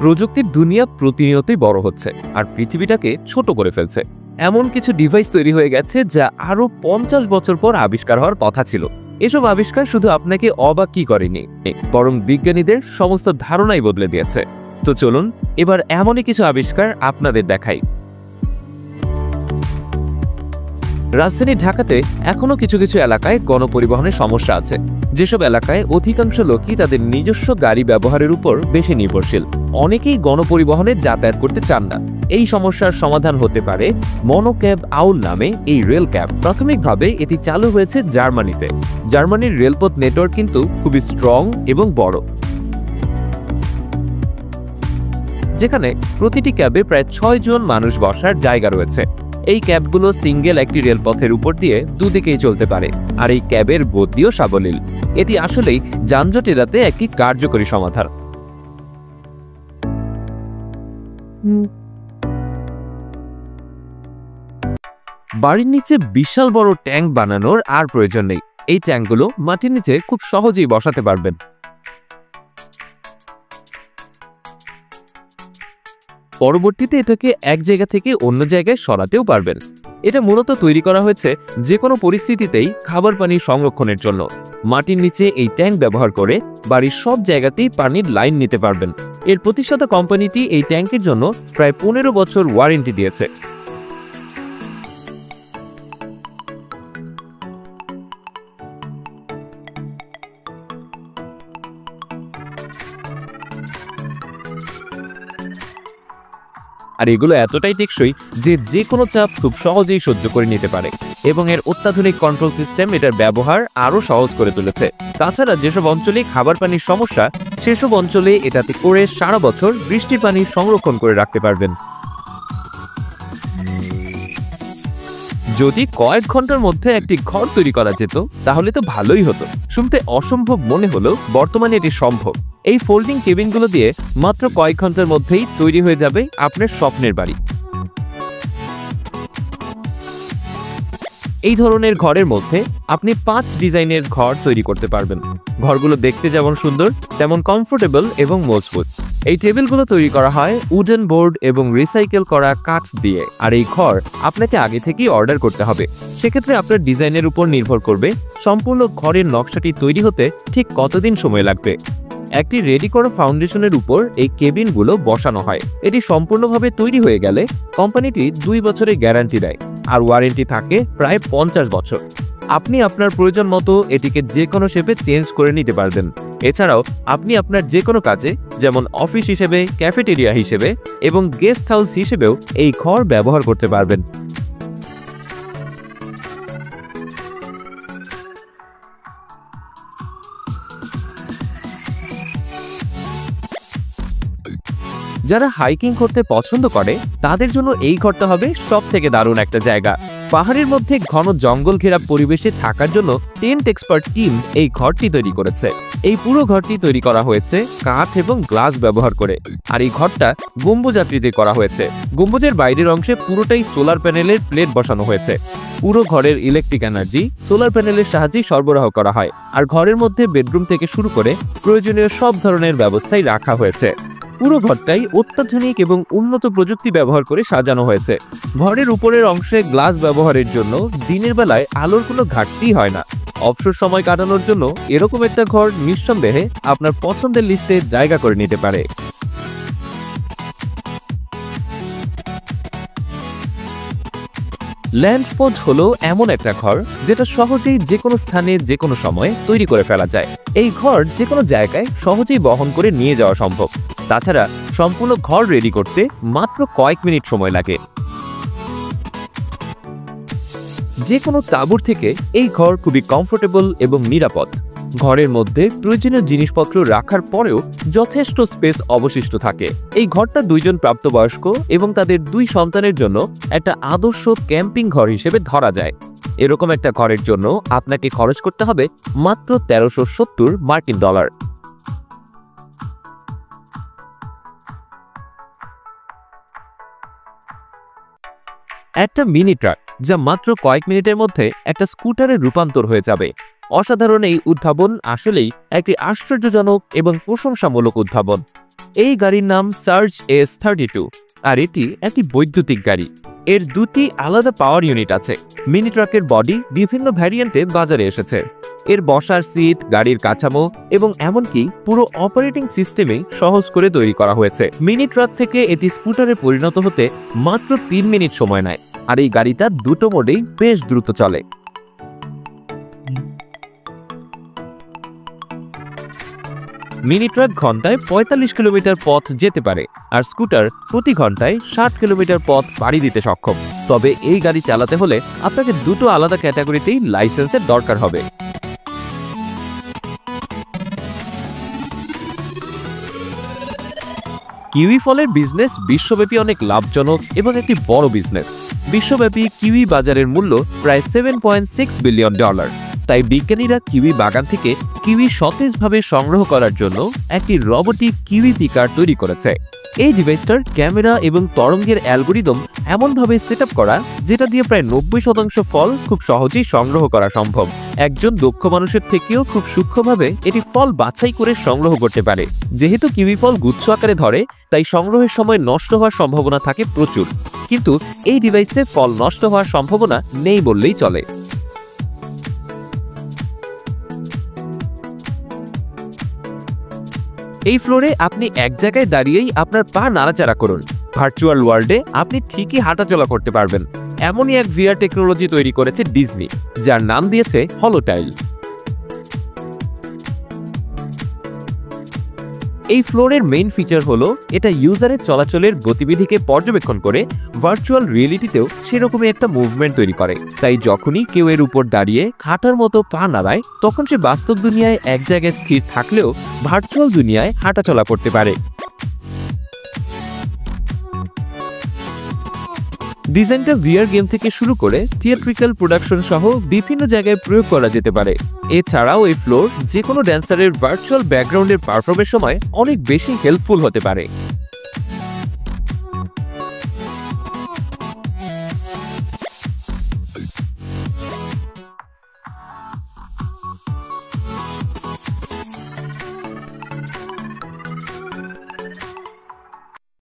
প্রযুক্তির দুনিয়া প্রতিনিয়তই বড় হচ্ছে আর পৃথিবীটাকে ছোট করে ফেলছে। এমন কিছু ডিভাইস তৈরি হয়ে গেছে যা আরো 50 বছর পর আবিষ্কার হওয়ার কথা ছিল। এসব আবিষ্কার শুধু আপনাকে অবাকই করেনি, বরং বিজ্ঞানীদের সমস্ত ধারণাই বদলে দিয়েছে। তো চলুন এবার এমনই কিছু আবিষ্কার আপনাদের দেখাই। রাজধানী ঢাকাতে এখনো কিছু কিছু এলাকায় গণপরিবহনের সমস্যা আছে। যেসব এলাকায় অধিকাংশ লোকই তাদের নিজস্ব গাড়ি ব্যবহারের উপর বেশি নির্ভরশীল। অনেকেই গণপরিবহনে যাতায়াত করতে চান না। এই সমস্যার সমাধান হতে পারে মনোক্যাব আউল নামে এই রেল ক্যাব। প্রাথমিকভাবে এটি চালু হয়েছে জার্মানিতে। জার্মানির রেলপথ নেটওয়ার্ক কিন্তু খুবই স্ট্রং এবং বড়, যেখানে প্রতিটি ক্যাবে প্রায় 6 জন মানুষ বসার জায়গা রয়েছে। এই ক্যাবগুলো সিঙ্গেল একটি রেলপথের উপর দিয়ে দুদিকেই চলতে পারে, আর এই ক্যাবের গতিও সাবলীল। এটি আসলেই যানজট এড়াতে একটি কার্যকরী সমাধান। বাড়ির নিচে বিশাল বড় ট্যাঙ্ক বানানোর আর প্রয়োজন নেই। এই ট্যাঙ্কগুলো মাটির নিচে খুব সহজেই বসাতে পারবেন। পরবর্তীতে এটাকে এক জায়গা থেকে অন্য জায়গায় সরাতেও পারবেন। এটা মূলত তৈরি করা হয়েছে যে কোনো পরিস্থিতিতেই খাবার পানি সংরক্ষণের জন্য। মাটির নিচে এই ট্যাঙ্ক ব্যবহার করে বাড়ির সব জায়গাতেই পানির লাইন নিতে পারবেন। এর প্রতিষ্ঠাতা কোম্পানিটি এই ট্যাঙ্কের জন্য প্রায় 15 বছর ওয়ারেন্টি দিয়েছে। আর এগুলো এতটাই টেকসই যে কোনো চাপ খুব সহজেই সহ্য করে নিতে পারে, এবং এর অত্যাধুনিক কন্ট্রোল সিস্টেম এটার ব্যবহার আরও সহজ করে তুলেছে। তাছাড়া যেসব অঞ্চলে খাবার পানির সমস্যা, সেসব অঞ্চলে এটাতে করে সারা বছর বৃষ্টির পানি সংরক্ষণ করে রাখতে পারবেন। যদি কয়েক ঘন্টার মধ্যে একটি ঘর তৈরি করা যেত তাহলে তো ভালোই হতো। শুনতে অসম্ভব মনে হলেও বর্তমানে এটি সম্ভব। এই ফোল্ডিং কেবিনগুলো দিয়ে মাত্র কয়েক ঘন্টার মধ্যেই তৈরি হয়ে যাবে আপনার স্বপ্নের বাড়ি। এই ধরনের ঘরের মধ্যে আপনি 5 ডিজাইনের ঘর তৈরি করতে পারবেন। ঘরগুলো দেখতে যেমন সুন্দর তেমন কমফোর্টেবল এবং মজবুত। এই টেবিলগুলো তৈরি করা হয় উডেন বোর্ড এবং রিসাইকেল করা কাঠ দিয়ে। আর এই ঘর আপনাকে আগে থেকেই অর্ডার করতে হবে। সেক্ষেত্রে আপনার ডিজাইনের উপর নির্ভর করবে সম্পূর্ণ ঘরের নকশাটি তৈরি হতে ঠিক কতদিন সময় লাগবে। একটি রেডি করা ফাউন্ডেশনের উপর এই কেবিনগুলো বসানো হয়। এটি সম্পূর্ণভাবে তৈরি হয়ে গেলে কোম্পানিটি 2 বছরের গ্যারান্টি দেয়, আর ওয়ারেন্টি থাকে প্রায় 50 বছর। আপনি আপনার প্রয়োজন মতো এটিকে যে কোনো শেপে চেঞ্জ করে নিতে পারবেন। এছাড়াও আপনি আপনার যে কোনো কাজে, যেমন অফিস হিসেবে, ক্যাফেটেরিয়া হিসেবে এবং গেস্ট হাউস হিসেবেও এই ঘর ব্যবহার করতে পারবেন। যারা হাইকিং করতে পছন্দ করে তাদের জন্য এই ঘরটা হবে সবথেকে দারুণ একটা জায়গা। পাহাড়ের মধ্যে ঘন জঙ্গল ঘেরা পরিবেশে থাকার জন্য টেন্ট এক্সপার্ট টিম এই ঘরটি তৈরি করেছে। এই পুরো ঘরটি তৈরি করা হয়েছে কাঠ এবং গ্লাস ব্যবহার করে। আর এই ঘরটা গম্বুজাকৃতি করা হয়েছে। গম্বুজের বাইরের অংশে পুরোটাই সোলার প্যানেলের প্লেট বসানো হয়েছে। পুরো ঘরের ইলেকট্রিক এনার্জি সোলার প্যানেলের সাহায্যে সরবরাহ করা হয়। আর ঘরের মধ্যে বেডরুম থেকে শুরু করে প্রয়োজনীয় সব ধরনের ব্যবস্থাই রাখা হয়েছে। পুরো ঘরটাই অত্যাধুনিক এবং উন্নত প্রযুক্তি ব্যবহার করে সাজানো হয়েছে। ঘরের উপরের অংশে গ্লাস ব্যবহারের জন্য দিনের বেলায় আলোর কোনো ঘাটতি হয় না। অবসর সময় কাটানোর জন্য এরকম একটা ঘর নিঃসন্দেহে আপনার পছন্দের লিস্টে জায়গা করে নিতে পারে। ল্যান্ডপড হলো এমন একটা ঘর যেটা সহজেই যে কোনো স্থানে যে কোনো সময়ে তৈরি করে ফেলা যায়। এই ঘর যে কোনো জায়গায় সহজেই বহন করে নিয়ে যাওয়া সম্ভব। তাছাড়া সম্পূর্ণ ঘর রেডি করতে মাত্র কয়েক মিনিট সময় লাগে। যে কোনো তাঁবুর থেকে এই ঘর খুবই কমফোর্টেবল এবং নিরাপদ। ঘরের মধ্যে প্রয়োজনীয় জিনিসপত্র রাখার পরেও যথেষ্ট স্পেস অবশিষ্ট থাকে। এই ঘরটা 2 জন প্রাপ্তবয়স্ক এবং তাদের 2 সন্তানের জন্য একটা আদর্শ ক্যাম্পিং ঘর হিসেবে ধরা যায়। এরকম একটা ঘরের জন্য আপনাকে খরচ করতে হবে মাত্র $1370। একটা মিনি ট্রাক যা মাত্র কয়েক মিনিটের মধ্যে একটা স্কুটারে রূপান্তর হয়ে যাবে। অসাধারণ এই উদ্ভাবন আসলেই একটি আশ্চর্যজনক এবং প্রশংসামূলক উদ্ভাবন। এই গাড়ির নাম সার্জ S32 আর এটি একটি বৈদ্যুতিক গাড়ি। এর দুটি আলাদা পাওয়ার ইউনিট আছে। মিনি ট্রাকের বডি বিভিন্ন ভ্যারিয়েন্টে বাজারে এসেছে। এর বসার সিট, গাড়ির কাঠামো এবং এমনকি পুরো অপারেটিং সিস্টেমে সহজ করে তৈরি করা হয়েছে। মিনি ট্রাক থেকে এটি স্কুটারে পরিণত হতে মাত্র ৩ মিনিট সময় নেয়, আর এই গাড়িটা দুটো মোডেই বেশ দ্রুত চলে। মিনি ট্রাক ঘন্টায় ৪৫ কিলোমিটার পথ যেতে পারে, আর স্কুটার প্রতি ঘন্টায় ৬০ কিলোমিটার পথ পাড়ি দিতে সক্ষম। তবে এই গাড়ি চালাতে হলে আপনাকে দুটো আলাদা ক্যাটাগরিতেই লাইসেন্সের দরকার হবে। কিউই ফলের বিজনেস বিশ্বব্যাপী অনেক লাভজনক এবং একটি বড় বিজনেস। বিশ্বব্যাপী কিউই বাজারের মূল্য প্রায় $7.6 বিলিয়ন। তাই বিজ্ঞানীরা কিউই বাগান থেকে কিউই সতেজভাবে সংগ্রহ করার জন্য একটি রোবোটিক কিউই পিকার তৈরি করেছে। এই ডিভাইসটার ক্যামেরা এবং তরঙ্গের অ্যালগোরিদম এমনভাবে সেটআপ করা যেটা দিয়ে প্রায় ৯০% ফল খুব সহজেই সংগ্রহ করা সম্ভব। একজন দক্ষ মানুষের থেকেও খুব সূক্ষ্মভাবে এটি ফল বাছাই করে সংগ্রহ করতে পারে। যেহেতু কিউই ফল গুচ্ছ আকারে ধরে, তাই সংগ্রহের সময় নষ্ট হওয়ার সম্ভাবনা থাকে প্রচুর, কিন্তু এই ডিভাইসে ফল নষ্ট হওয়ার সম্ভাবনা নেই বললেই চলে। এই ফ্লোরে আপনি এক জায়গায় দাঁড়িয়েই আপনার পা নাড়াচাড়া করুন। ভার্চুয়াল ওয়ার্ল্ডে আপনি ঠিকই হাঁটাচলা করতে পারবেন। এমনই এক ভিআর টেকনোলজি তৈরি করেছে ডিজনি, যার নাম দিয়েছে হলোটাইল। এই ফ্লোরের মেইন ফিচার হলো এটা ইউজারের চলাচলের গতিবিধিকে পর্যবেক্ষণ করে ভার্চুয়াল রিয়েলিটিতেও সেরকমই একটা মুভমেন্ট তৈরি করে। তাই যখনই কেউ এর উপর দাঁড়িয়ে হাঁটার মতো পা নাড়ায়, তখন সে বাস্তব দুনিয়ায় এক জায়গায় স্থির থাকলেও ভার্চুয়াল দুনিয়ায় হাঁটাচলা করতে পারে। ডিজাইনটা ভিআর গেম থেকে শুরু করে থিয়েট্রিক্যাল প্রোডাকশন সহ বিভিন্ন জায়গায় প্রয়োগ করা যেতে পারে। এছাড়াও এই ফ্লোর যে কোনো ড্যান্সারের ভার্চুয়াল ব্যাকগ্রাউন্ডের পারফর্মের সময় অনেক বেশি হেল্পফুল হতে পারে।